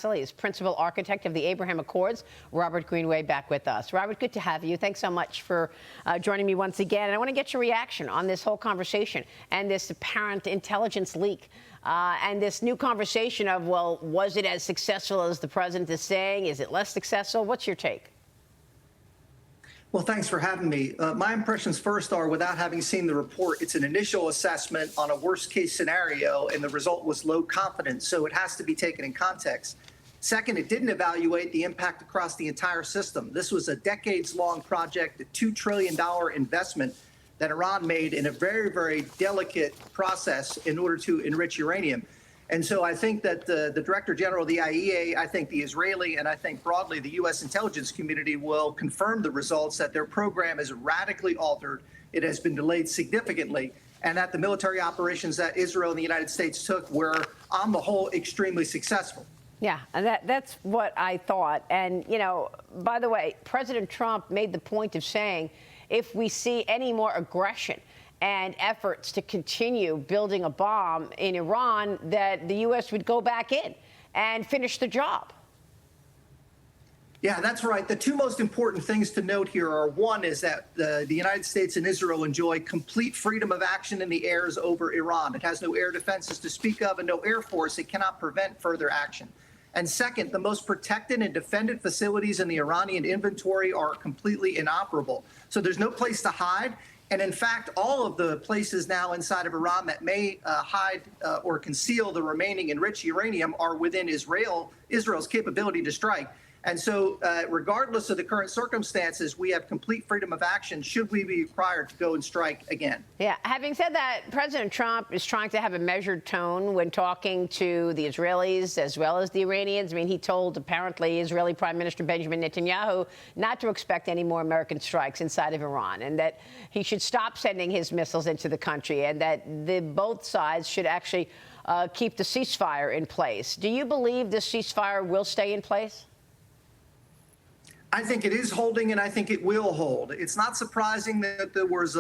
Is principal architect of the Abraham Accords. Robert Greenway back with us. Robert, good to have you. Thanks so much for joining me once again. And I want to get your reaction on this whole conversation and this apparent intelligence leak and this new conversation of, well, was it as successful as the president is saying? Is it less successful? What's your take? Well, thanks for having me. My impressions first are, without having seen the report, it's an initial assessment on a worst-case scenario, and the result was low confidence, so it has to be taken in context. Second, it didn't evaluate the impact across the entire system. This was a decades-long project, a $2 trillion investment that Iran made in a very, very delicate process in order to enrich uranium. And so I think that the Director General of the IAEA, I think the Israeli, and I think broadly the U.S. intelligence community will confirm the results that their program is radically altered. It has been delayed significantly, and that the military operations that Israel and the United States took were, on the whole, extremely successful. Yeah, and that's what I thought. And, you know, by the way, President Trump made the point of saying if we see any more aggression and efforts to continue building a bomb in Iran, that the U.S. would go back in and finish the job. Yeah, that's right. The two most important things to note here are, one is that the United States and Israel enjoy complete freedom of action in the airs over Iran. It has no air defenses to speak of and no air force. It cannot prevent further action. And second, the most protected and defended facilities in the Iranian inventory are completely inoperable. So there's no place to hide. And in fact, all of the places now inside of Iran that may hide or conceal the remaining enriched uranium are within Israel's capability to strike. And so regardless of the current circumstances, we have complete freedom of action should we be required to go and strike again. Yeah. Having said that, President Trump is trying to have a measured tone when talking to the Israelis as well as the Iranians. I mean, he told apparently Israeli Prime Minister Benjamin Netanyahu not to expect any more American strikes inside of Iran, and that he should stop sending his missiles into the country, and that both sides should actually keep the ceasefire in place. Do you believe the ceasefire will stay in place? I think it is holding, and I think it will hold. It's not surprising that there was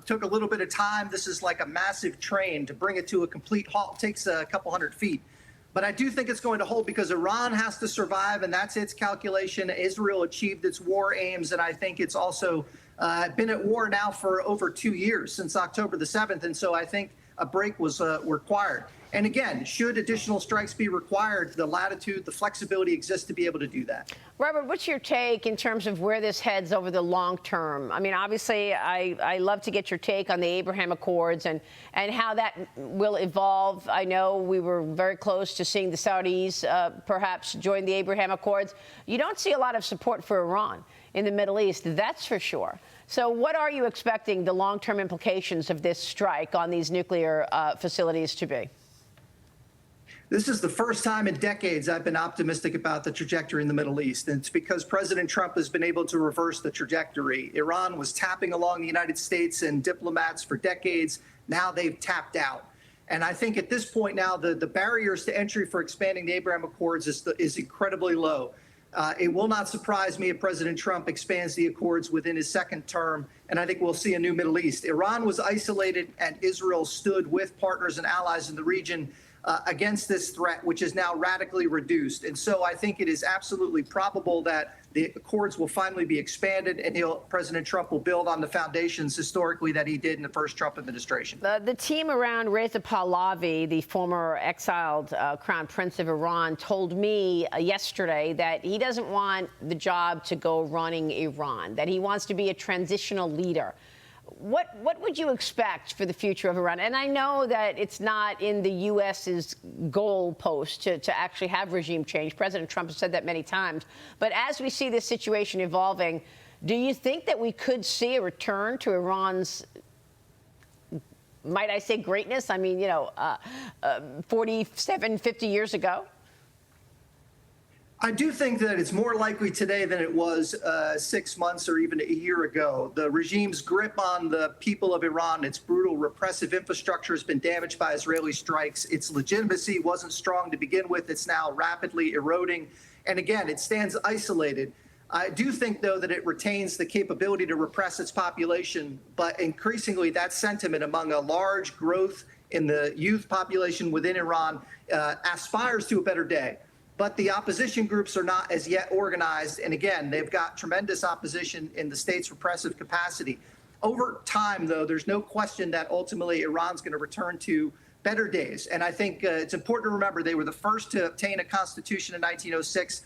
took a little bit of time. This is like a massive train. To bring it to a complete halt takes a couple hundred feet. But I do think it's going to hold because Iran has to survive, and that's its calculation. Israel achieved its war aims, and I think it's also been at war now for over 2 years, since October the 7th. And so I think a break was required. And again, should additional strikes be required, the latitude, the flexibility exists to be able to do that. Robert, what's your take in terms of where this heads over the long term? I mean, obviously, I love to get your take on the Abraham Accords and how that will evolve. I know we were very close to seeing the Saudis perhaps join the Abraham Accords. You don't see a lot of support for Iran in the Middle East, that's for sure. So what are you expecting the long-term implications of this strike on these nuclear facilities to be? This is the first time in decades I've been optimistic about the trajectory in the Middle East, and it's because President Trump has been able to reverse the trajectory. Iran was tapping along the United States and diplomats for decades. Now they've tapped out. And I think at this point now, the barriers to entry for expanding the Abraham Accords is incredibly low. It will not surprise me if President Trump expands the accords within his second term, and I think we'll see a new Middle East. Iran was isolated, and Israel stood with partners and allies in the region against this threat, which is now radically reduced. And so I think it is absolutely probable that the accords will finally be expanded, and President Trump will build on the foundations historically that he did in the first Trump administration. The team around Reza Pahlavi, the former exiled crown prince of Iran, told me yesterday that he doesn't want the job to go running Iran, that he wants to be a transitional leader. What would you expect for the future of Iran? And I know that it's not in the U.S.'s goalpost to actually have regime change. President Trump has said that many times. But as we see this situation evolving, do you think that we could see a return to Iran's, might I say, greatness? I mean, you know, 47, 50 years ago? I do think that it's more likely today than it was 6 months or even a year ago. The regime's grip on the people of Iran, its brutal repressive infrastructure has been damaged by Israeli strikes. Its legitimacy wasn't strong to begin with. It's now rapidly eroding. And again, it stands isolated. I do think, though, that it retains the capability to repress its population, but increasingly that sentiment among a large growth in the youth population within Iran aspires to a better day. But the opposition groups are not as yet organized. And again, they've got tremendous opposition in the state's repressive capacity. Over time, though, there's no question that ultimately Iran's going to return to better days. And I think it's important to remember they were the first to obtain a constitution in 1906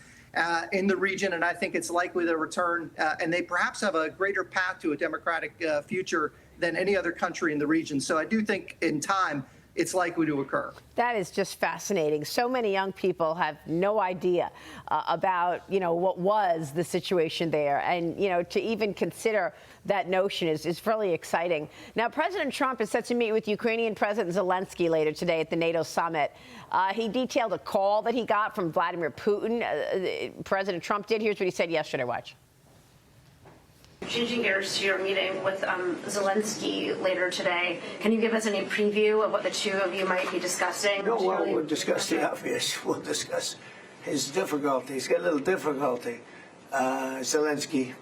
in the region. And I think it's likely they'll return. And they perhaps have a greater path to a democratic future than any other country in the region. So I do think in time, it's likely to occur. That is just fascinating. So many young people have no idea about, what was the situation there. And, to even consider that notion is really exciting. Now, President Trump is set to meet with Ukrainian President Zelensky later today at the NATO summit. He detailed a call that he got from Vladimir Putin. President Trump did. Here's what he said yesterday. Watch. Changing gears to your meeting with Zelensky later today, can you give us any preview of what the two of you might be discussing? No, well, we'll discuss the obvious. We'll discuss his difficulty. He's got a little difficulty. Zelensky,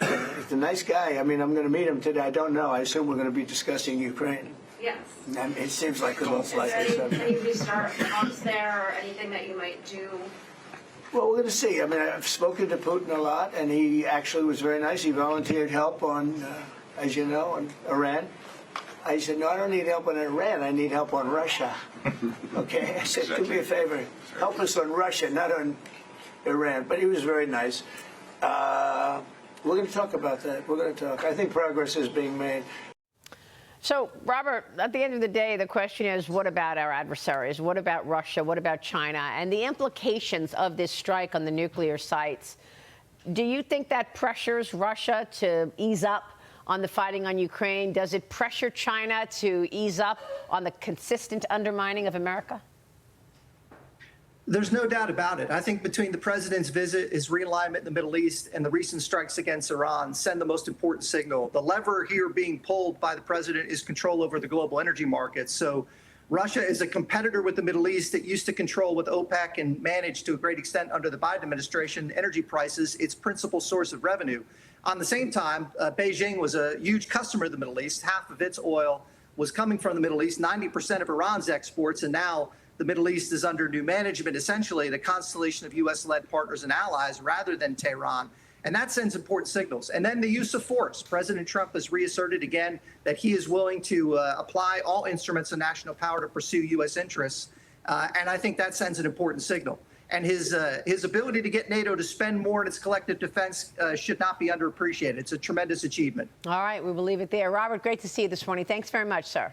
he's a nice guy. I mean, I'm going to meet him today. I don't know. I assume we're going to be discussing Ukraine. Yes. I mean, it seems like the most likely subject. subject. Any restart talks there or anything that you might do? Well, we're going to see. I mean, I've spoken to Putin a lot, and he actually was very nice. He volunteered help on, as you know, on Iran. I said, no, I don't need help on Iran. I need help on Russia. Okay? I said, do me a favor. Help us on Russia, not on Iran. But he was very nice. We're going to talk about that. We're going to talk. I think progress is being made. So, Robert, at the end of the day, the question is, what about our adversaries? What about Russia? What about China? And the implications of this strike on the nuclear sites. Do you think that pressures Russia to ease up on the fighting on Ukraine? Does it pressure China to ease up on the consistent undermining of America? There's no doubt about it. I think between the president's visit, his realignment in the Middle East, and the recent strikes against Iran send the most important signal. The lever here being pulled by the president is control over the global energy markets. So Russia is a competitor with the Middle East. It used to control with OPEC and managed to a great extent under the Biden administration energy prices, its principal source of revenue. On the same time, Beijing was a huge customer of the Middle East. Half of its oil was coming from the Middle East, 90% of Iran's exports, and now the Middle East is under new management, essentially the constellation of U.S.-led partners and allies rather than Tehran. And that sends important signals. And then the use of force. President Trump has reasserted again that he is willing to apply all instruments of national power to pursue U.S. interests. And I think that sends an important signal. And his ability to get NATO to spend more in its collective defense should not be underappreciated. It's a tremendous achievement. All right, we will leave it there. Robert, great to see you this morning. Thanks very much, sir.